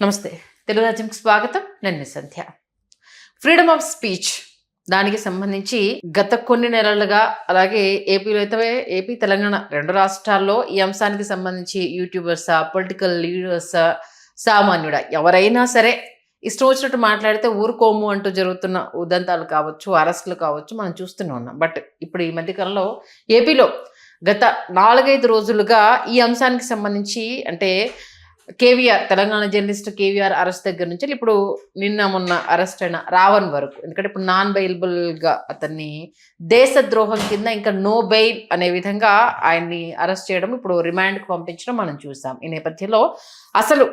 నమస్తే. తెలుగు రాజ్యంకి స్వాగతం. నేను మీ సంధ్య. ఫ్రీడమ్ ఆఫ్ స్పీచ్ దానికి సంబంధించి గత కొన్ని నెలలుగా అలాగే ఏపీలో అయితే ఏపీ, తెలంగాణ 2 రాష్ట్రాల్లో ఈ అంశానికి సంబంధించి యూట్యూబర్సా, పొలిటికల్ లీడర్సా, సామాన్యుడా ఎవరైనా సరే ఇష్టం వచ్చినట్టు మాట్లాడితే ఊరుకోము అంటూ జరుగుతున్న ఉదంతాలు కావచ్చు, అరెస్టులు కావచ్చు మనం చూస్తూనే ఉన్నాం. బట్ ఇప్పుడు ఈ మధ్య కాలంలో ఏపీలో గత 4-5 రోజులుగా ఈ అంశానికి సంబంధించి అంటే కేవీఆర్ తెలంగాణ జర్నలిస్ట్ కేవీఆర్ అరెస్ట్ దగ్గర నుంచి ఇప్పుడు నిన్న మొన్న అరెస్ట్ అయిన రావణ్ వరకు, ఎందుకంటే ఇప్పుడు నాన్ బెయిలబుల్గా అతన్ని దేశద్రోహం కింద ఇంకా నో బెయిల్ అనే విధంగా ఆయన్ని అరెస్ట్ చేయడం, ఇప్పుడు రిమాండ్కి పంపించడం మనం చూసాం. ఈ నేపథ్యంలో అసలు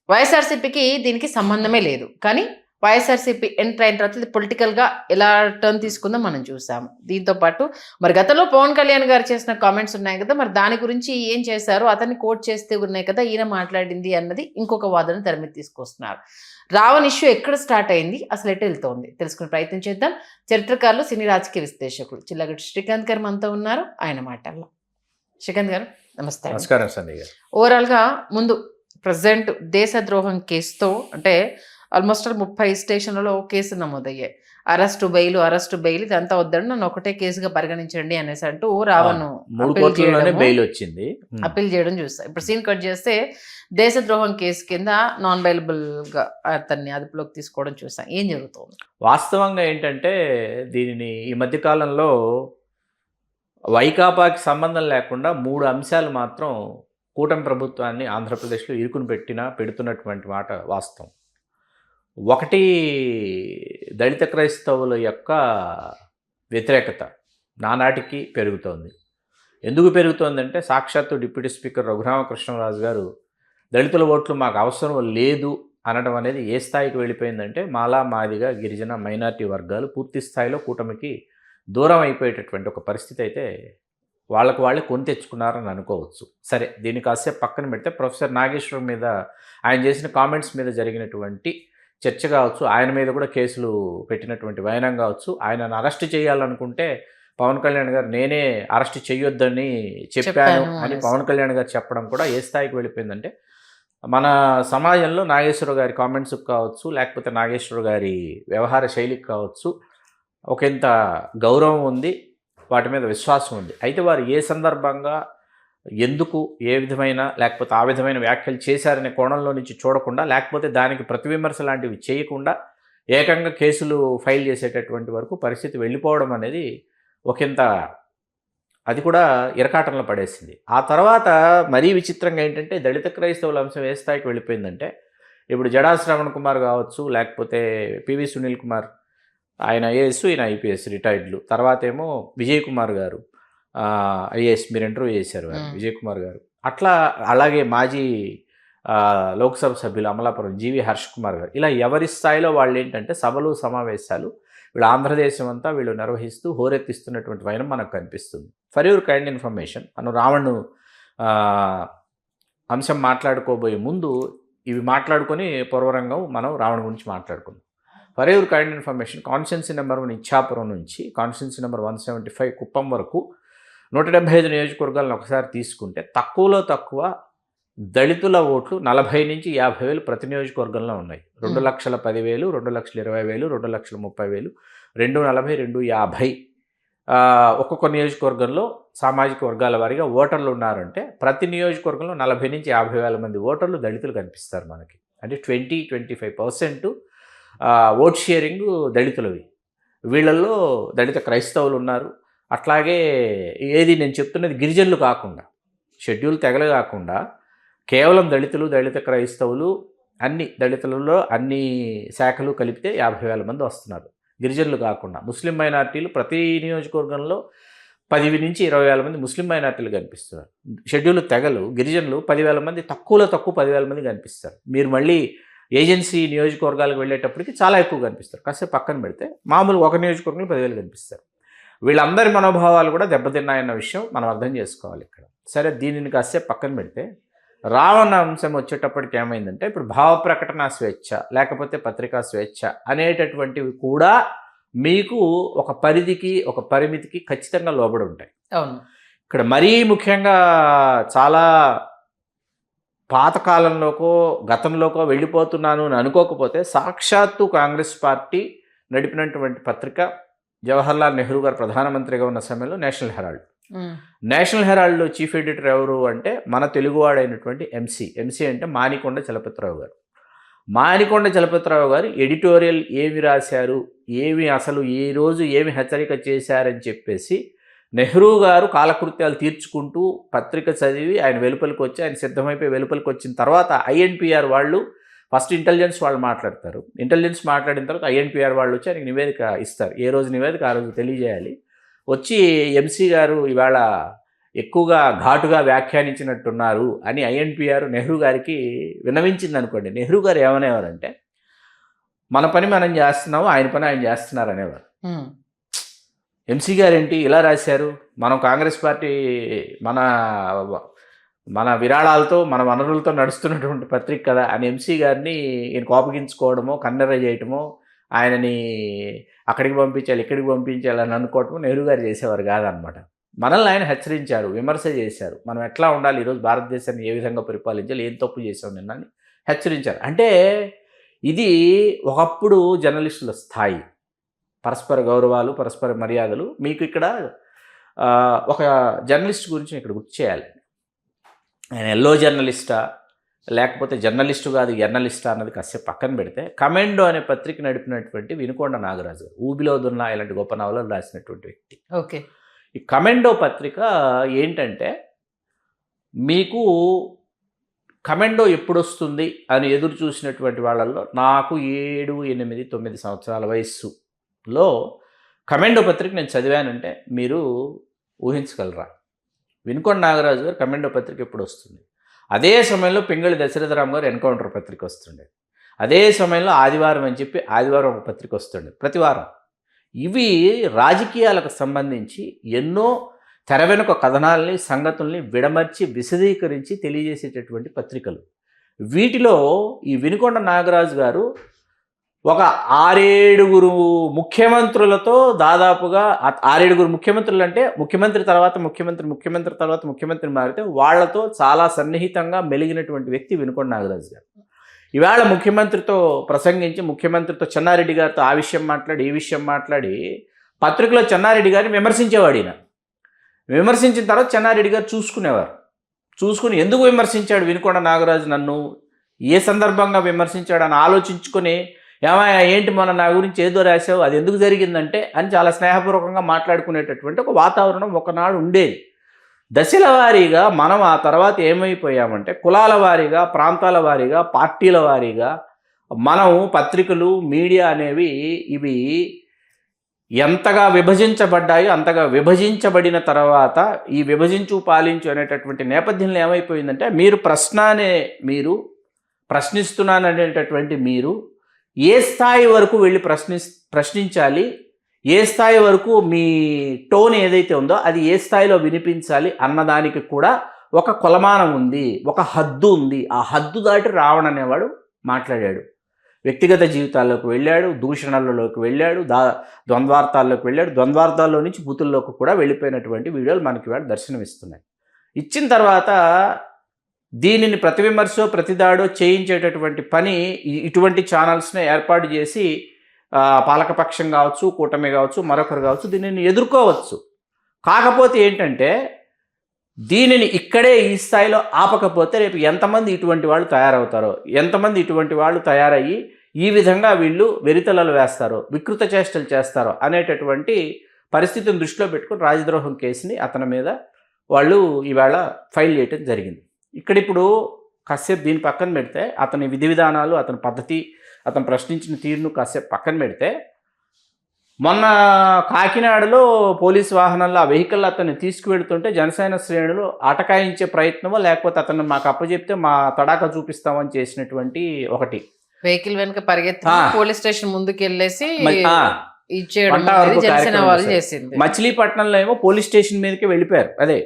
వైఎస్ఆర్సీపీకి దీనికి సంబంధమే లేదు, కానీ వైఎస్ఆర్సీపీ ఎంటర్ అయిన తర్వాత ఇది పొలిటికల్గా ఎలా టర్న్ తీసుకుందో మనం చూసాం. దీంతో పాటు మరి గతంలో పవన్ కళ్యాణ్ గారు చేసిన కామెంట్స్ ఉన్నాయి కదా, మరి దాని గురించి ఏం చేశారు, అతన్ని కోట్ చేస్తే ఉన్నాయి కదా ఈయన మాట్లాడింది అన్నది ఇంకొక వాదన తెర మీద తీసుకొస్తున్నారు. రావణ్ ఇష్యూ ఎక్కడ స్టార్ట్ అయింది, అసలు ఎటు వెళ్తోంది తెలుసుకునే ప్రయత్నం చేద్దాం. చరిత్రకారులు, సినీ రాజకీయ విశ్లేషకులు చిల్లగడ్డ శ్రీకాంత్ గారు మనతో ఉన్నారు. ఆయన మాటల్లో శ్రీకాంత్ గారు నమస్తే. నమస్కారం సంధ్య గారు. ఓవరాల్గా ముందు ప్రజెంట్ దేశద్రోహం కేసుతో అంటే ఆల్మోస్ట్ 30 స్టేషన్లలో కేసు నమోదయ్యాయి. అరెస్టు బెయిల్ ఇదంతా వద్దండి, నన్ను ఒకటే కేసుగా పరిగణించండి అనేసి అంటూ రావణ్ అప్పీల్ చేయడం చూస్తా. ఇప్పుడు సీన్ కట్ చేస్తే దేశద్రోహం కేసు కింద నాన్ బెయిలబుల్ గా అతన్ని అదుపులోకి తీసుకోవడం చూసాం. ఏం జరుగుతుంది వాస్తవంగా ఏంటంటే, దీనిని ఈ మధ్య కాలంలో వైకాపాకి సంబంధం లేకుండా 3 అంశాలు మాత్రం కూటమి ప్రభుత్వాన్ని ఆంధ్రప్రదేశ్లో ఇరుకుని పెడుతున్నటువంటి మాట వాస్తవం. ఒకటి, దళిత క్రైస్తవుల యొక్క వ్యతిరేకత నానాటికి పెరుగుతోంది. ఎందుకు పెరుగుతోందంటే, సాక్షాత్తు డిప్యూటీ స్పీకర్ రఘురామకృష్ణరాజు గారు దళితుల ఓట్లు మాకు అవసరం లేదు అనడం అనేది ఏ స్థాయికి వెళ్ళిపోయిందంటే, మాలా మాదిగా గిరిజన మైనారిటీ వర్గాలు పూర్తి స్థాయిలో కూటమికి దూరం అయిపోయేటటువంటి ఒక పరిస్థితి అయితే వాళ్ళకు వాళ్ళే కొని తెచ్చుకున్నారని అనుకోవచ్చు. సరే, దీన్ని కాసేపు పక్కన పెడితే ప్రొఫెసర్ నాగేశ్వరం మీద ఆయన చేసిన కామెంట్స్ మీద జరిగినటువంటి చర్చ కావచ్చు, ఆయన మీద కూడా కేసులు పెట్టినటువంటి వైనం కావచ్చు, ఆయనను అరెస్ట్ చేయాలనుకుంటే పవన్ కళ్యాణ్ గారు నేనే అరెస్ట్ చేయొద్దని చెప్పాను అని పవన్ కళ్యాణ్ గారు చెప్పడం కూడా ఏ స్థాయికి వెళ్ళిపోయిందంటే, మన సమాజంలో నాగేశ్వర గారి కామెంట్స్కి కావచ్చు, లేకపోతే నాగేశ్వర గారి వ్యవహార శైలికి కావచ్చు ఒకంత గౌరవం ఉంది, వాటి మీద విశ్వాసం ఉంది. అయితే వారు ఏ సందర్భంగా ఎందుకు ఏ విధమైన లేకపోతే ఆ విధమైన వ్యాఖ్యలు చేశారనే కోణంలో నుంచి చూడకుండా, లేకపోతే దానికి ప్రతివిమర్శ లాంటివి చేయకుండా ఏకంగా కేసులు ఫైల్ చేసేటటువంటి వరకు పరిస్థితి వెళ్ళిపోవడం అనేది ఒకంత, అది కూడా ఇరకాటంలో పడేసింది. ఆ తర్వాత మరీ విచిత్రంగా ఏంటంటే, దళిత క్రైస్తవుల అంశం ఏ స్థాయికి వెళ్ళిపోయిందంటే, ఇప్పుడు జడా శ్రవణ్ కుమార్ కావచ్చు, లేకపోతే పివి సునీల్ కుమార్, ఆయన ఐఏఎస్, ఈయన ఐపీఎస్ రిటైర్డ్లు, తర్వాత ఏమో విజయ్ కుమార్ గారు ఐఏఎస్, మీరు ఇంటర్వ్యూ చేశారు విజయ్ కుమార్ గారు, అట్లా అలాగే మాజీ లోక్సభ సభ్యులు అమలాపురం జీవి హర్ష్ కుమార్ గారు, ఇలా ఎవరి స్థాయిలో వాళ్ళు ఏంటంటే సభలు సమావేశాలు వీళ్ళు ఆంధ్రదేశం అంతా వీళ్ళు నిర్వహిస్తూ హోరెత్తిస్తున్నటువంటి వైనం మనకు కనిపిస్తుంది. ఫర్ యువర్ కైండ్ ఇన్ఫర్మేషన్, మనం రావణ్ అంశం మాట్లాడుకోబోయే ముందు ఇవి మాట్లాడుకొని పూర్వరంగం మనం రావణ్ గురించి మాట్లాడుకుందాం. For your kind information, constituency number 1 Ichchapuram నుంచి కాన్స్టిట్యున్సీ నెంబర్ 175 కుప్పం వరకు 175 నియోజకవర్గాలను ఒకసారి తీసుకుంటే తక్కువలో తక్కువ దళితుల ఓట్లు 40 నుంచి 50 వేలు ప్రతి నియోజకవర్గంలో ఉన్నాయి. 2,10,000, 2,20,000, 2,30,000, 240, 250 ఒక్కొక్క నియోజకవర్గంలో సామాజిక వర్గాల వారీగా ఓటర్లు ఉన్నారంటే ప్రతి నియోజకవర్గంలో 40 నుంచి 50 వేల మంది ఓటర్లు దళితులు కనిపిస్తారు మనకి. అంటే 20-25% ఓట్ షేరింగ్ దళితులవి. వీళ్ళల్లో దళిత క్రైస్తవులు ఉన్నారు. అట్లాగే ఏది నేను చెప్తున్నది గిరిజనులు కాకుండా, షెడ్యూల్ తెగలు కాకుండా కేవలం దళితులు, దళిత క్రైస్తవులు, అన్ని దళితులలో అన్ని శాఖలు కలిపితే 50 వేల మంది వస్తున్నారు. గిరిజనులు కాకుండా ముస్లిం మైనార్టీలు ప్రతి నియోజకవర్గంలో 10 నుంచి 20 వేల మంది ముస్లిం మైనార్టీలు కనిపిస్తున్నారు. షెడ్యూల్ తెగలు గిరిజనులు 10,000 మంది, తక్కువలో తక్కువ 10,000 మంది కనిపిస్తారు. మీరు మళ్ళీ ఏజెన్సీ నియోజకవర్గాలకు వెళ్ళేటప్పటికి చాలా ఎక్కువ కనిపిస్తారు. కాసేపు పక్కన పెడితే మామూలు ఒక నియోజకవర్గంలో 10,000 కనిపిస్తారు. వీళ్ళందరి మనోభావాలు కూడా దెబ్బతిన్నాయన్న విషయం మనం అర్థం చేసుకోవాలి ఇక్కడ. సరే, దీనిని కాసేపు పక్కన పెడితే రావణ అంశం వచ్చేటప్పటికి ఏమైందంటే, ఇప్పుడు భావ ప్రకటన స్వేచ్ఛ లేకపోతే పత్రికా స్వేచ్ఛ అనేటటువంటివి కూడా మీకు ఒక పరిధికి, ఒక పరిమితికి ఖచ్చితంగా లోబడి ఉంటాయి. అవును. ఇక్కడ మరీ ముఖ్యంగా చాలా పాతకాలంలోకో గతంలోకో వెళ్ళిపోతున్నాను అని అనుకోకపోతే సాక్షాత్తు కాంగ్రెస్ పార్టీ నడిపినటువంటి పత్రిక జవహర్లాల్ నెహ్రూ గారు ప్రధానమంత్రిగా ఉన్న సమయంలో నేషనల్ హెరాల్డ్. నేషనల్ హెరాల్డ్లో చీఫ్ ఎడిటర్ ఎవరు అంటే మన తెలుగువాడైనటువంటి ఎంసీ అంటే మానికొండ చలపతిరావు గారు. మానికొండ చలపతిరావు గారు ఎడిటోరియల్ ఏమి రాశారు, అసలు ఈ రోజు ఏమి హెచ్చరిక చేశారని చెప్పేసి నెహ్రూ గారు కాలకృత్యాలు తీర్చుకుంటూ పత్రిక చదివి ఆయన వెలుపలికి వచ్చి ఆయన సిద్ధమైపోయి వెలుపలికి వచ్చిన తర్వాత ఐఎన్పిఆర్ వాళ్ళు ఫస్ట్ ఇంటెలిజెన్స్ వాళ్ళు మాట్లాడతారు. ఇంటెలిజెన్స్ మాట్లాడిన తర్వాత ఐఎన్పిఆర్ వాళ్ళు వచ్చి ఆయనకి నివేదిక ఇస్తారు. ఏ రోజు నివేదిక ఆ రోజు తెలియజేయాలి. వచ్చి ఎంసీ గారు ఇవాళ ఎక్కువగా ఘాటుగా వ్యాఖ్యానించినట్టున్నారు అని ఐఎన్పిఆర్ నెహ్రూ గారికి విన్నవించింది అనుకోండి. నెహ్రూ గారు ఏమనేవారంటే మన పని మనం చేస్తున్నాము, ఆయన పని ఆయన చేస్తున్నారు అనేవారు. ఎంసీ గారు ఏంటి ఇలా రాశారు, మనం కాంగ్రెస్ పార్టీ మన విరాళాలతో మన వనరులతో నడుస్తున్నటువంటి పత్రిక కదా అని ఎంసీ గారిని ఈయన కోపగించుకోవడమో కన్నెర్ర చేయటమో ఆయనని అక్కడికి పంపించాలి ఇక్కడికి పంపించాలి అని అనుకోవటం నెహ్రూ గారు చేసేవారు కాదనమాట. మనల్ని ఆయన హెచ్చరించారు, విమర్శ చేశారు. మనం ఎట్లా ఉండాలి, ఈరోజు భారతదేశాన్ని ఏ విధంగా పరిపాలించాలి, ఏం తప్పు చేసాం నిన్న అని హెచ్చరించారు. అంటే ఇది ఒకప్పుడు జర్నలిస్టుల స్థాయి, పరస్పర గౌరవాలు, పరస్పర మర్యాదలు. మీకు ఇక్కడ ఒక జర్నలిస్ట్ గురించి ఇక్కడ గుర్తు చేయాలి. ఆయన ఎల్లో జర్నలిస్టా లేకపోతే జర్నలిస్టు కాదు జర్నలిస్టా అన్నది కాసేపు పక్కన పెడితే, కమెండో అనే పత్రిక నడిపినటువంటి వినుకొండ నాగరాజు గారు, ఊబిలో దున్నా ఇలాంటి గొప్ప నవలలు రాసినటువంటి వ్యక్తి. ఓకే. ఈ కమెండో పత్రిక ఏంటంటే, మీకు కమెండో ఎప్పుడు వస్తుంది అని ఎదురు చూసినటువంటి వాళ్ళల్లో నాకు 7, 8, 9 సంవత్సరాల వయస్సులో కమెండో పత్రిక నేను చదివానంటే మీరు ఊహించగలరా? వినుకొండ నాగరాజు గారు కమెండో పత్రిక ఎప్పుడు వస్తుంది? అదే సమయంలో పింగళి దశరథరామ్ గారు ఎన్కౌంటర్ పత్రిక వస్తుండేది. అదే సమయంలో ఆదివారం అని చెప్పి ఆదివారం ఒక పత్రిక వస్తుండేది ప్రతి వారం. ఇవి రాజకీయాలకు సంబంధించి ఎన్నో తెర వెనుక కథనాల్ని సంగతుల్ని విడమర్చి విశదీకరించి తెలియజేసేటటువంటి పత్రికలు. వీటిలో ఈ వినుకొండ నాగరాజు గారు ఒక 6-7 ముఖ్యమంత్రులతో దాదాపుగా 6-7 ముఖ్యమంత్రులు అంటే ముఖ్యమంత్రి తర్వాత ముఖ్యమంత్రి మారితే వాళ్లతో చాలా సన్నిహితంగా మెలిగినటువంటి వ్యక్తి వినుకొండ నాగరాజు గారు. ఇవాళ ముఖ్యమంత్రితో ప్రసంగించి ముఖ్యమంత్రితో చెన్నారెడ్డి గారితో ఆ విషయం మాట్లాడి ఈ విషయం మాట్లాడి పత్రికలో చెన్నారెడ్డి గారిని విమర్శించేవాడు. ఈయన విమర్శించిన తర్వాత చెన్నారెడ్డి గారు చూసుకుని ఎందుకు విమర్శించాడు వినుకొండ నాగరాజు, నన్ను ఏ సందర్భంగా విమర్శించాడు అని ఆలోచించుకొని, ఏమయ్యా ఏంటి మొన్న నా గురించి ఏదో రాశావు, అది ఎందుకు జరిగిందంటే అని చాలా స్నేహపూర్వకంగా మాట్లాడుకునేటటువంటి ఒక వాతావరణం ఒకనాడు ఉండేది. దశల వారీగా మనం ఆ తర్వాత ఏమైపోయామంటే కులాల వారీగా, ప్రాంతాల వారీగా, పార్టీల వారీగా మనం పత్రికలు, మీడియా అనేవి ఇవి ఎంతగా విభజించబడ్డాయో అంతగా విభజించబడిన తర్వాత ఈ విభజించు పాలించు అనేటటువంటి నేపథ్యంలో ఏమైపోయిందంటే మీరు ప్రశ్నిస్తున్నాననేటటువంటి మీరు ఏ స్థాయి వరకు వెళ్ళి ప్రశ్నించాలి, ఏ స్థాయి వరకు మీ టోన్ ఏదైతే ఉందో అది ఏ స్థాయిలో వినిపించాలి అన్నదానికి కూడా ఒక కొలమానం ఉంది, ఒక హద్దు ఉంది. ఆ హద్దు దాటి రావణ అనేవాడు మాట్లాడాడు. వ్యక్తిగత జీవితాల్లోకి వెళ్ళాడు, దూషణలలోకి వెళ్ళాడు, ద్వంద్వార్థాల్లోకి వెళ్ళాడు. ద్వంద్వార్థాల్లో నుంచి బూతుల్లోకి కూడా వెళ్ళిపోయినటువంటి వీడియోలు మనకి వాడు దర్శనమిస్తున్నాయి. ఇచ్చిన తర్వాత దీనిని ప్రతివిమర్శ ప్రతిదాడో చేయించేటటువంటి పని ఇటువంటి ఛానల్స్ని ఏర్పాటు చేసి పాలకపక్షం కావచ్చు, కూటమి కావచ్చు, మరొకరు కావచ్చు దీనిని ఎదుర్కోవచ్చు. కాకపోతే ఏంటంటే దీనిని ఇక్కడే ఈ స్థాయిలో ఆపకపోతే రేపు ఎంతమంది ఇటువంటి వాళ్ళు తయారవుతారో, ఎంతమంది ఇటువంటి వాళ్ళు తయారయ్యి ఈ విధంగా వీళ్ళు వెరితలలు వేస్తారో, వికృత చేష్టలు చేస్తారో అనేటటువంటి పరిస్థితిని దృష్టిలో పెట్టుకుని రాజద్రోహం కేసుని అతని మీద వాళ్ళు ఈవేళ ఫైల్ చేయటం జరిగింది. ఇక్కడ ఇప్పుడు కాసేపు దీని పక్కన పెడితే అతని విధి విధానాలు, అతని పద్ధతి, అతను ప్రశ్నించిన తీరును కాసేపు పక్కన పెడితే, మొన్న కాకినాడలో పోలీసు వాహనాల్లో ఆ వెహికల్ అతన్ని తీసుకువెడుతుంటే జనసేన శ్రేణులు అటకాయించే ప్రయత్నమో లేకపోతే అతను మాకు అప్పచెప్తే మా తడాక చూపిస్తామని చేసినటువంటి ఒకటి వెహికల్ వెనక పరిగెత్తి పోలీస్ స్టేషన్ ముందుకు వెళ్ళేసి మచిలీపట్నంలో ఏమో పోలీస్ స్టేషన్ మీదకి వెళ్ళిపోయారు. అదే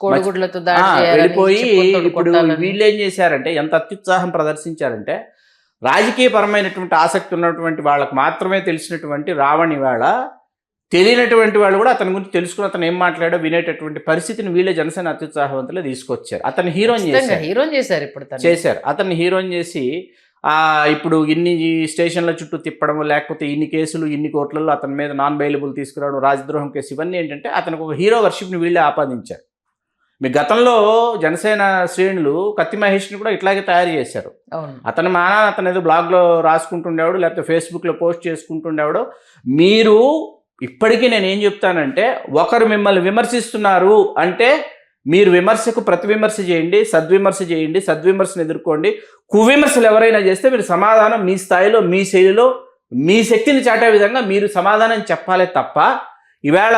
కోడిగుడ్లతో వెళ్ళిపోయి ఇప్పుడు వీళ్ళు ఏం చేశారంటే ఎంత అత్యుత్సాహం ప్రదర్శించారంటే, రాజకీయపరమైనటువంటి ఆసక్తి ఉన్నటువంటి వాళ్ళకు మాత్రమే తెలిసినటువంటి రావణ్ ఇవాళ తెలియనటువంటి వాళ్ళు కూడా అతని గురించి తెలుసుకుని అతను ఏం మాట్లాడో వినేటటువంటి పరిస్థితిని వీళ్ళే జనసేన అత్యుత్సాహవంతులు తీసుకొచ్చారు. అతన్ని హీరోని చేశారు ఇప్పుడు చేశారు అతన్ని హీరోని చేసి ఇప్పుడు ఇన్ని స్టేషన్ల చుట్టూ తిప్పడం, లేకపోతే ఇన్ని కేసులు ఇన్ని కోట్లలో అతని మీద నాన్ బెయిలబుల్ తీసుకురావడం, రాజద్రోహం కేసు, ఇవన్నీ ఏంటంటే అతనికి ఒక హీరో వర్షిప్ని వీళ్ళే ఆపాదించారు. మీ గతంలో జనసేన శ్రేణులు కత్తి మహేష్ని కూడా ఇట్లాగే తయారు చేశారు. అతను అతను ఏదో బ్లాగ్లో రాసుకుంటుండేవాడు, లేకపోతే ఫేస్బుక్లో పోస్ట్ చేసుకుంటుండేవాడు. మీరు ఇప్పటికీ నేను ఏం చెప్తానంటే, ఒకరు మిమ్మల్ని విమర్శిస్తున్నారు అంటే మీరు విమర్శకు ప్రతి విమర్శ చేయండి, సద్విమర్శ చేయండి, సద్విమర్శను ఎదుర్కోండి. కువిమర్శలు ఎవరైనా చేస్తే మీరు సమాధానం మీ స్థాయిలో, మీ శైలిలో, మీ శక్తిని చాటే విధంగా మీరు సమాధానం చెప్పాలి తప్ప, ఈవేళ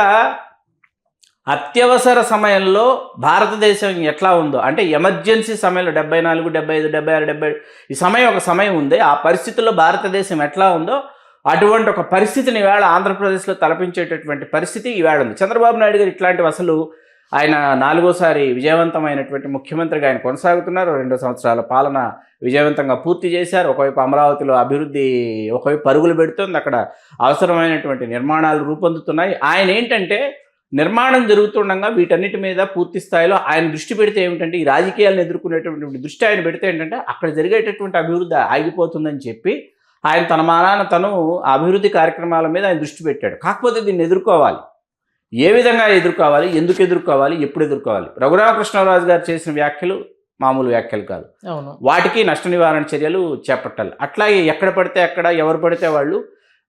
అత్యవసర సమయంలో భారతదేశం ఎట్లా ఉందో, అంటే ఎమర్జెన్సీ సమయంలో 74, 75, 76, 70 ఈ సమయం ఒక సమయం ఉంది. ఆ పరిస్థితుల్లో భారతదేశం ఎట్లా ఉందో అటువంటి ఒక పరిస్థితిని ఈవేళ ఆంధ్రప్రదేశ్లో తలపించేటటువంటి పరిస్థితి ఈవేళ ఉంది. చంద్రబాబు నాయుడు గారు ఇట్లాంటివి అసలు ఆయన 4వ విజయవంతమైనటువంటి ముఖ్యమంత్రిగా ఆయన కొనసాగుతున్నారు. 2 సంవత్సరాల పాలన విజయవంతంగా పూర్తి చేశారు. ఒకవైపు అమరావతిలో అభివృద్ధి ఒకవైపు పరుగులు పెడుతుంది, అక్కడ అవసరమైనటువంటి నిర్మాణాలు రూపొందుతున్నాయి. ఆయన ఏంటంటే నిర్మాణం జరుగుతుండగా వీటన్నిటి మీద పూర్తి స్థాయిలో ఆయన దృష్టి పెడితే ఏమిటంటే, ఈ రాజకీయాలను ఎదుర్కొనేటటువంటి దృష్టి ఆయన పెడితే ఏంటంటే అక్కడ జరిగేటటువంటి అభివృద్ధి ఆగిపోతుందని చెప్పి ఆయన తన మానాన తను అభివృద్ధి కార్యక్రమాల మీద ఆయన దృష్టి పెట్టాడు. కాకపోతే దీన్ని ఎదుర్కోవాలి, ఏ విధంగా ఎదుర్కోవాలి, ఎందుకు ఎదుర్కోవాలి, ఎప్పుడు ఎదుర్కోవాలి. రఘురామకృష్ణరాజు గారు చేసిన వ్యాఖ్యలు మామూలు వ్యాఖ్యలు కాదు, వాటికి నష్ట నివారణ చర్యలు చేపట్టాలి. అట్లాగే ఎక్కడ పడితే అక్కడ ఎవరు పడితే వాళ్ళు,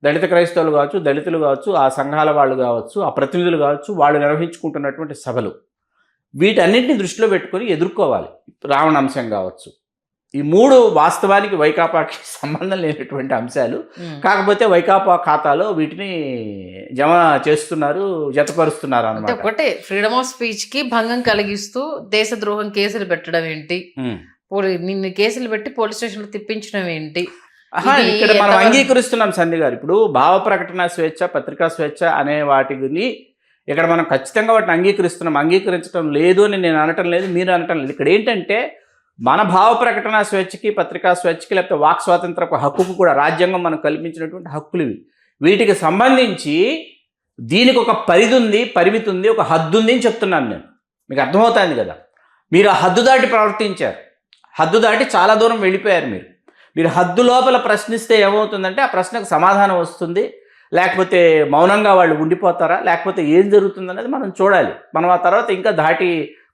దళిత క్రైస్తవులు కావచ్చు, దళితులు కావచ్చు, ఆ సంఘాల వాళ్ళు కావచ్చు, ఆ ప్రతినిధులు కావచ్చు, వాళ్ళు నిర్వహించుకుంటున్నటువంటి సభలు, వీటన్నింటిని దృష్టిలో పెట్టుకొని ఎదుర్కోవాలి. రావణ అంశం కావచ్చు, ఈ 3 వాస్తవానికి వైకాపాకి సంబంధం లేనటువంటి అంశాలు. కాకపోతే వైకాపా ఖాతాలో వీటిని జమ చేస్తున్నారు, జతపరుస్తున్నారు అన్నమాట. ఒకటే ఫ్రీడమ్ ఆఫ్ స్పీచ్ కి భంగం కలిగిస్తూ దేశద్రోహం కేసులు పెట్టడం ఏంటి, నిన్ను కేసులు పెట్టి పోలీస్ స్టేషన్ లో తిప్పించడం ఏంటి, ఇక్కడ మనం అంగీకరిస్తున్నాం సంధి గారు. ఇప్పుడు భావ ప్రకటన స్వేచ్ఛ, పత్రికా స్వేచ్ఛ అనే వాటిని ఇక్కడ మనం ఖచ్చితంగా వాటిని అంగీకరిస్తున్నాం. అంగీకరించడం లేదు అని నేను అనటం లేదు, మీరు అనటం లేదు. ఇక్కడ ఏంటంటే మన భావ ప్రకటన స్వేచ్ఛకి, పత్రికా స్వేచ్ఛకి, లేకపోతే వాక్ స్వాతంత్రపు హక్కుకు కూడా రాజ్యాంగం మనకు కల్పించినటువంటి హక్కులు ఇవి. వీటికి సంబంధించి దీనికి ఒక పరిధి ఉంది, పరిమితి ఉంది, ఒక హద్దు ఉంది అని చెప్తున్నాను నేను. మీకు అర్థమవుతుంది కదా. మీరు ఆ హద్దు దాటి ప్రవర్తించారు, హద్దు దాటి చాలా దూరం వెళ్ళిపోయారు. మీరు హద్దు లోపల ప్రశ్నిస్తే ఏమవుతుందంటే ఆ ప్రశ్నకు సమాధానం వస్తుంది, లేకపోతే మౌనంగా వాళ్ళు ఉండిపోతారా, లేకపోతే ఏం జరుగుతుంది అనేది మనం చూడాలి. మనం ఆ తర్వాత ఇంకా దాటి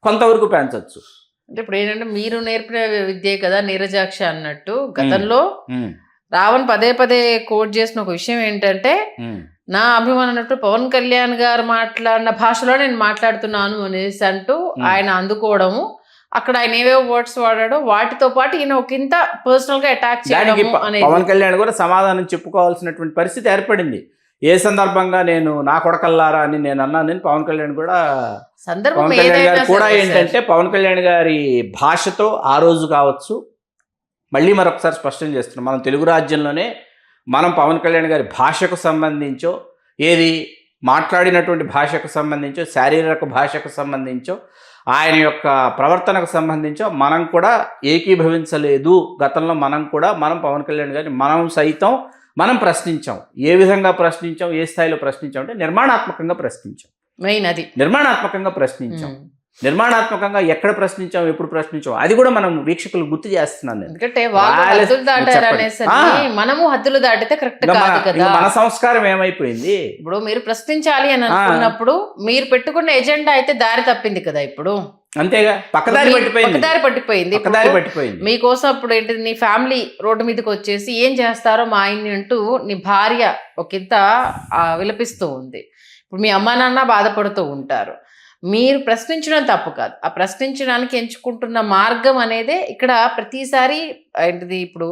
కొంతవరకు పెంచవచ్చు. అంటే ఇప్పుడు ఏంటంటే మీరు నేర్పిన విద్యే కదా నీరజాక్ష అన్నట్టు, గతంలో రావణ్ పదే కోట్ చేసిన ఒక విషయం ఏంటంటే, నా అభిమానం అన్నట్టు పవన్ కళ్యాణ్ గారు మాట్లాడిన భాషలో నేను మాట్లాడుతున్నాను అనేసి అంటూ ఆయన అందుకోవడము, అక్కడ ఆయన ఏవేవో వర్డ్స్ వాడాడో వాటితో పాటు ఈయన ఒక ఇంత పర్సనల్ గా అటాక్ చేయడం అనేది పవన్ కళ్యాణ్ కూడా సమాధానం చెప్పుకోవాల్సినటువంటి పరిస్థితి ఏర్పడింది. ఏ సందర్భంగా నేను నా కొడకల్లారా అని నేను అన్నాను. నేను పవన్ కళ్యాణ్ కూడా పవన్ కళ్యాణ్ గారు కూడా ఏంటంటే పవన్ కళ్యాణ్ గారి భాషతో ఆ రోజు కావచ్చు, మళ్ళీ మరొకసారి స్పష్టం చేస్తున్నాం, మనం తెలుగు రాజ్యంలోనే మనం పవన్ కళ్యాణ్ గారి భాషకు సంబంధించో, ఏది మాట్లాడినటువంటి భాషకు సంబంధించో, శారీరక భాషకు సంబంధించో, ఆయన యొక్క ప్రవర్తనకు సంబంధించో మనం కూడా ఏకీభవించలేదు. గతంలో మనం పవన్ కళ్యాణ్ గారిని మనం ప్రశ్నించాం. ఏ విధంగా ప్రశ్నించాం, ఏ స్థాయిలో ప్రశ్నించాం అంటే నిర్మాణాత్మకంగా ప్రశ్నించాం. మెయిన్ అది నిర్మాణాత్మకంగా ప్రశ్నించాం. నిర్మాణాత్మకంగా ఎక్కడ ప్రశ్నించాం, ఎప్పుడు ప్రశ్నించాం, అది కూడా మనం వీక్షకులు గుర్తు చేస్తున్నాను. ఎందుకంటే మనము హద్దులు దాటితే కరెక్ట్ కాదు కదా. మన సంస్కారం ఏమైపోయింది. ఇప్పుడు మీరు ప్రశ్నించాలి అని అనుకున్నప్పుడు మీరు పెట్టుకున్న ఎజెండా అయితే దారి తప్పింది కదా. ఇప్పుడు అంతేగా, పక్కదారి పట్టిపోయింది. మీకోసం అప్పుడు ఏంటి, నీ ఫ్యామిలీ రోడ్డు మీదకి వచ్చేసి ఏం చేస్తారో మా ఆయన్ని అంటూ నీ భార్య ఒకంత విలపిస్తూ ఉంది. ఇప్పుడు మీ అమ్మా నాన్న బాధపడుతూ ఉంటారు. మీరు ప్రశ్నించడం తప్పు కాదు, ఆ ప్రశ్నించడానికి ఎంచుకుంటున్న మార్గం అనేదే ఇక్కడ ప్రతిసారి ఏంటిది. ఇప్పుడు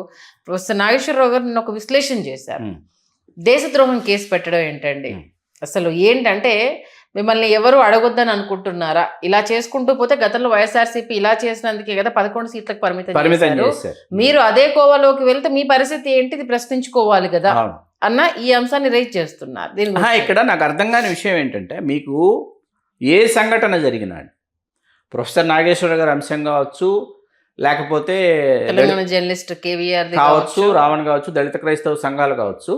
ప్రొఫెసర్ నాగేశ్వరరావు గారు నిన్న ఒక విశ్లేషణ చేశారు. దేశద్రోహం కేసు పెట్టడం ఏంటండి అసలు ఏంటంటే, మిమ్మల్ని ఎవరు అడగొద్దని అనుకుంటున్నారా? ఇలా చేసుకుంటూ పోతే గతంలో వైఎస్ఆర్సీపీ ఇలా చేసినందుకే కదా 11 సీట్లకు పరిమితం చేశారు. మీరు అదే కోవలోకి వెళ్తే మీ పరిస్థితి ఏంటిది ప్రశ్నించుకోవాలి కదా అన్న ఈ అంశాన్ని రైజ్ చేస్తున్నారు. ఇక్కడ నాకు అర్థం కాని విషయం ఏంటంటే, మీకు ఏ సంఘటన జరిగినా ప్రొఫెసర్ నాగేశ్వర గారి అంశం కావచ్చు, లేకపోతే తెలంగాణ జర్నలిస్ట్ కేవీఆర్ కావచ్చు, రావణ్ కావచ్చు, దళిత క్రైస్తవ సంఘాలు కావచ్చు,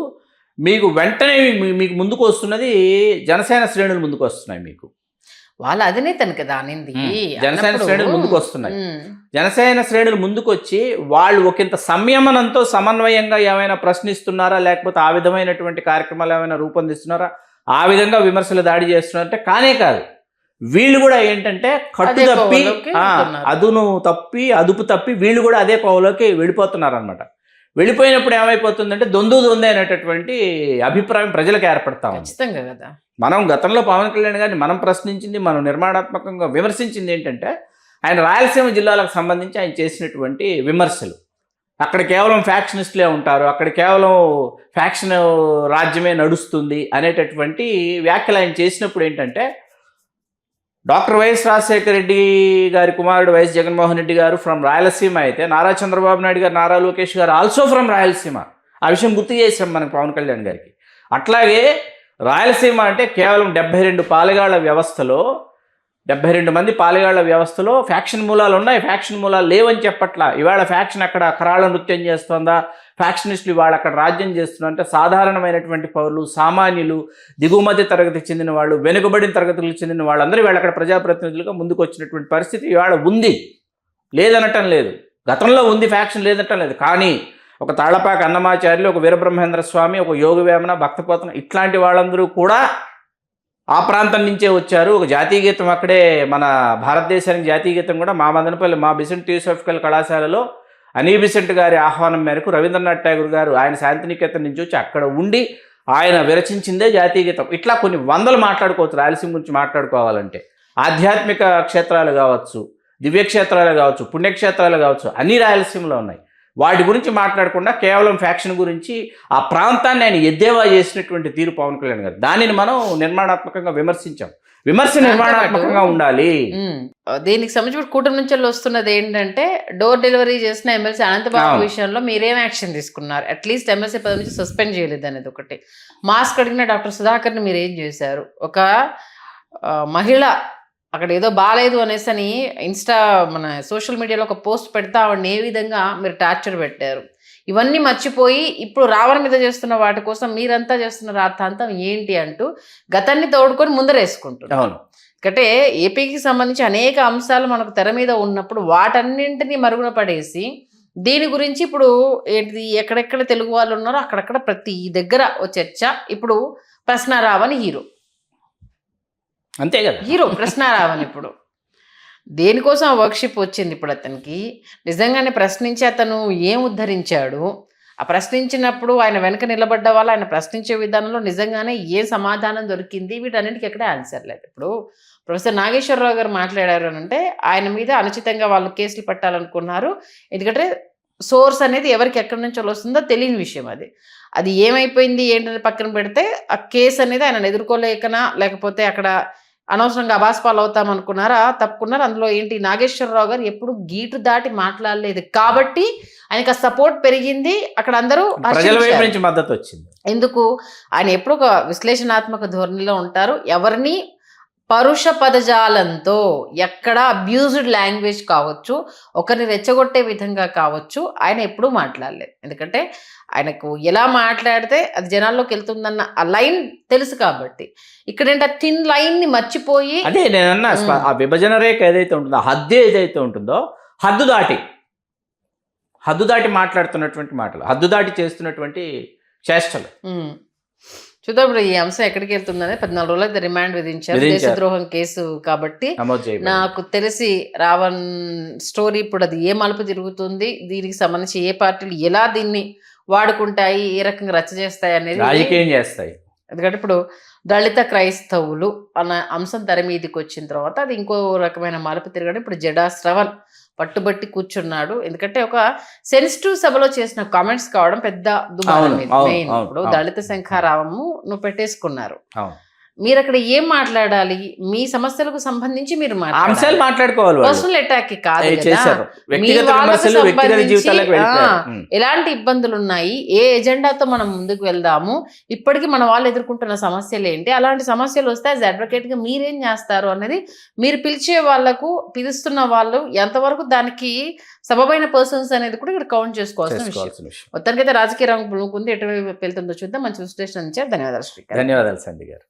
మీకు వెంటనే మీకు ముందుకు వస్తున్నది జనసేన శ్రేణులు ముందుకు వస్తున్నాయి. మీకు వాళ్ళ అధినేతను కదా అనింది. జనసేన శ్రేణులు ముందుకు వస్తున్నాయి. ఉమ్, జనసేన శ్రేణులు ముందుకు వచ్చి వాళ్ళు ఒకంత సంయమనంతో సమన్వయంగా ఏమైనా ప్రశ్నిస్తున్నారా, లేకపోతే ఆ విధమైనటువంటి కార్యక్రమాలు ఏమైనా రూపొందిస్తున్నారా, ఆ విధంగా విమర్శలు దాడి చేస్తున్నారంటే కానే కాదు. వీళ్ళు కూడా ఏంటంటే కట్టు అదే తప్పి కోవలోకి వెళ్తున్నారు. అదుపు తప్పి వీళ్ళు కూడా అదే కోవలోకి వెళ్ళిపోతున్నారు అనమాట. వెళ్ళిపోయినప్పుడు ఏమైపోతుందంటే దొందే అనేటటువంటి అభిప్రాయం ప్రజలకు ఏర్పడతా ఉంది. ఖచ్చితంగా కదా. మనం గతంలో పవన్ కళ్యాణ్ గారిని మనం ప్రశ్నించింది, మనం నిర్మాణాత్మకంగా విమర్శించింది ఏంటంటే ఆయన రాయలసీమ జిల్లాలకు సంబంధించి ఆయన చేసినటువంటి విమర్శలు. అక్కడ కేవలం ఫ్యాక్షనిస్టులే ఉంటారు, అక్కడ కేవలం ఫ్యాక్షన్ రాజ్యమే నడుస్తుంది అనేటటువంటి వ్యాఖ్యలు ఆయన చేసినప్పుడు ఏంటంటే డాక్టర్ వైఎస్ రాజశేఖర రెడ్డి గారి కుమారుడు వైఎస్ జగన్మోహన్ రెడ్డి గారు ఫ్రమ్ రాయలసీమ అయితే నారా చంద్రబాబు నాయుడు గారు, నారా లోకేష్ గారు ఆల్సో ఫ్రమ్ రాయలసీమ. ఆ విషయం గుర్తు చేసాం మనకు పవన్ కళ్యాణ్ గారికి. అట్లాగే రాయలసీమ అంటే కేవలం 72 పాలెగాళ్ల వ్యవస్థలో 72 మంది పాలెగాళ్ల వ్యవస్థలో ఫ్యాక్షన్ మూలాలు ఉన్నాయి, ఫ్యాక్షన్ మూలాలు లేవని చెప్పట్లా. ఇవాళ ఫ్యాక్షన్ అక్కడ కరాళ నృత్యం చేస్తుందా, ఫ్యాక్షనిస్టులు ఇవాళ అక్కడ రాజ్యం చేస్తున్నా అంటే సాధారణమైనటువంటి పౌరులు, సామాన్యులు, దిగువ మధ్య తరగతికి చెందిన వాళ్ళు, వెనుకబడిన తరగతులకు చెందిన వాళ్ళందరూ ఇవాళ అక్కడ ప్రజాప్రతినిధులుగా ముందుకు వచ్చినటువంటి పరిస్థితి ఇవాళ ఉంది. లేదనటం లేదు, గతంలో ఉంది, ఫ్యాక్షన్ లేదనటం లేదు. కానీ ఒక తాళ్లపాక అన్నమాచార్యులు, ఒక వీరబ్రహ్మేంద్ర స్వామి, ఒక యోగి వేమన, భక్తపోతన ఇట్లాంటి వాళ్ళందరూ కూడా ఆ ప్రాంతం నుంచే వచ్చారు. ఒక జాతీయ గీతం అక్కడే, మన భారతదేశానికి జాతీయ గీతం కూడా మా మదనపల్లి మా బిసెంట్ థియోసాఫికల్ కళాశాలలో అనీ బిసెంట్ గారి ఆహ్వానం మేరకు రవీంద్రనాథ్ ఠాగూర్ గారు ఆయన శాంతినికేతన్ నుంచి వచ్చి అక్కడ ఉండి ఆయన విరచించిందే జాతీయ గీతం. ఇట్లా కొన్ని వందలు మాట్లాడుకోవచ్చు రాయలసీమ గురించి మాట్లాడుకోవాలంటే. ఆధ్యాత్మిక క్షేత్రాలు కావచ్చు, దివ్యక్షేత్రాలు కావచ్చు, పుణ్యక్షేత్రాలు కావచ్చు, అన్నీ రాయలసీమలో ఉన్నాయి. వాటి గురించి మాట్లాడకుండా కేవలం ఫ్యాక్షన్ గురించి ఆ ప్రాంతాన్ని ఆయన ఎద్దేవా చేసినటువంటి తీరు పవన్ కళ్యాణ్ గారు. దానిని మనం నిర్మాణాత్మకంగా విమర్శించాం. విమర్శ నిర్మాణాత్మకంగా ఉండాలి. దీనికి సంబంధించి కూటమి నుంచి వస్తున్నది ఏంటంటే డోర్ డెలివరీ చేసిన ఎమ్మెల్సీ అనంతబాబు విషయంలో మీరేం యాక్షన్ తీసుకున్నారు? అట్లీస్ట్ ఎమ్మెల్సీ పదవి నుంచి సస్పెండ్ చేయలేదు అనేది ఒకటి. మాస్క్ అడిగిన డాక్టర్ సుధాకర్ని మీరు ఏం చేశారు? ఒక మహిళ అక్కడ ఏదో బాగాలేదు అనేసి అని మన సోషల్ మీడియాలో ఒక పోస్ట్ పెడతా ఆవిడని ఏ విధంగా మీరు టార్చర్ పెట్టారు? ఇవన్నీ మర్చిపోయి ఇప్పుడు రావణ మీద చేస్తున్న వాటి కోసం మీరంతా చేస్తున్న రార్థాంతం ఏంటి అంటూ గతాన్ని తోడుకొని ముందరేసుకుంటున్నారు. అవును. అంటే ఏపీకి సంబంధించి అనేక అంశాలు మనకు తెర మీద ఉన్నప్పుడు వాటన్నింటినీ మరుగున పడేసి దీని గురించి ఇప్పుడు ఏంటిది, ఎక్కడెక్కడ తెలుగు వాళ్ళు ఉన్నారో అక్కడక్కడ ప్రతి దగ్గర ఓ చర్చ. ఇప్పుడు ప్రశ్నారావణి హీరో, అంతే కదా, హీరో ప్రశ్నారావణి ఇప్పుడు దేనికోసం ఆ వర్క్షిప్ వచ్చింది? ఇప్పుడు అతనికి నిజంగానే ప్రశ్నించి అతను ఏం ఉద్ధరించాడు? ఆ ప్రశ్నించినప్పుడు ఆయన వెనక నిలబడ్డ వాళ్ళు ఆయన ప్రశ్నించే విధానంలో నిజంగానే ఏ సమాధానం దొరికింది? వీటన్నిటికీ ఎక్కడే ఆన్సర్ లేదు. ఇప్పుడు ప్రొఫెసర్ నాగేశ్వరరావు గారు మాట్లాడారు అని అంటే ఆయన మీద అనుచితంగా వాళ్ళు కేసులు పెట్టాలనుకున్నారు. ఎందుకంటే సోర్స్ అనేది ఎవరికి ఎక్కడి నుంచి వస్తుందో తెలియని విషయం. అది ఏమైపోయింది ఏంటనేది పక్కన పెడితే ఆ కేసు అనేది ఆయన ఎదుర్కోలేకనా, లేకపోతే అక్కడ అనవసరంగా అబాస్పాలు అవుతాం అనుకున్నారా? తప్పుకున్నారు. అందులో ఏంటి, నాగేశ్వరరావు గారు ఎప్పుడు గీటు దాటి మాట్లాడలేదు కాబట్టి ఆయనకు ఆ సపోర్ట్ పెరిగింది. అక్కడ అందరూ ప్రజల వైపు నుంచి మద్దతు వచ్చింది. ఎందుకు? ఆయన ఎప్పుడు ఒక విశ్లేషణాత్మక ధోరణిలో ఉంటారు. ఎవరిని పరుష పదజాలంతో, ఎక్కడ అబ్యూజ్డ్ లాంగ్వేజ్ కావచ్చు, ఒకరిని రెచ్చగొట్టే విధంగా కావచ్చు, ఆయన ఎప్పుడూ మాట్లాడలేదు. ఎందుకంటే ఆయనకు ఎలా మాట్లాడితే అది జనాల్లోకి వెళ్తుందన్న ఆ లైన్ తెలుసు కాబట్టి. ఇక్కడేంటి, ఆ థిన్ లైన్ని మర్చిపోయి, అదే నేనన్నా ఆ విభజన రేఖ ఏదైతే ఉంటుందో, హద్దు ఏదైతే ఉంటుందో, హద్దు దాటి మాట్లాడుతున్నటువంటి మాటలు, హద్దు దాటి చేస్తున్నటువంటి చేష్టలు. చూద్దాం ఇప్పుడు ఈ అంశం ఎక్కడికి వెళ్తుందనే. 14 రోజులైతే రిమాండ్ విధించారు దేశద్రోహం కేసు కాబట్టి. నాకు తెలిసి రావణ్ స్టోరీ ఇప్పుడు అది ఏ మలుపు తిరుగుతుంది, దీనికి సంబంధించి ఏ పార్టీలు ఎలా దీన్ని వాడుకుంటాయి, ఏ రకంగా రచ్చ చేస్తాయి అనేది రాజకీయం చేస్తాయి. ఎందుకంటే ఇప్పుడు దళిత క్రైస్తవులు అన్న అంశం తెర మీదకి వచ్చిన తర్వాత అది ఇంకో రకమైన మలుపు తిరగడం. ఇప్పుడు జడా శ్రవణ్ పట్టుబట్టి కూర్చున్నాడు. ఎందుకంటే ఒక సెన్సిటివ్ సభలో చేసిన కామెంట్స్ కావడం పెద్ద దుమారం. మెయిన్ ఇప్పుడు దళిత శంఖారావము నువ్వు పెట్టేసుకున్నారు. మీరు అక్కడ ఏం మాట్లాడాలి, మీ సమస్యలకు సంబంధించి మీరు అంశాలు మాట్లాడుకోవాలి వాళ్ళు. పర్సనల్ అటాక్ కాదు కదా. చేశారు వ్యక్తిగత వాళ్ళకు విమర్శలు, వ్యక్తిగత సంబంధించి, జీవితాలకు వెళ్ళిపోయారు. ఎలాంటి ఇబ్బందులు ఉన్నాయి, ఏ ఎజెండాతో మనం ముందుకు వెళ్దాము, ఇప్పటికీ మన వాళ్ళు ఎదుర్కొంటున్న సమస్యలు ఏంటి, అలాంటి సమస్యలు వస్తే యాజ్ అడ్వకేట్ గా మీరేం చేస్తారు అనేది మీరు పిలుస్తున్న వాళ్ళు ఎంతవరకు దానికి సబబైన పర్సన్స్ అనేది కూడా ఇక్కడ కౌంట్ చేసుకోవాల్సిన విషయం. మొత్తానికైతే రాజకీయ రంగం ఉంది, ఎటువైపు వెళ్తుందో చూద్దాం. మంచి విశ్లేషణ ఇచ్చారు. ధన్యవాదాలు శ్రీకాంత్. ధన్యవాదాలు సంధి గారు.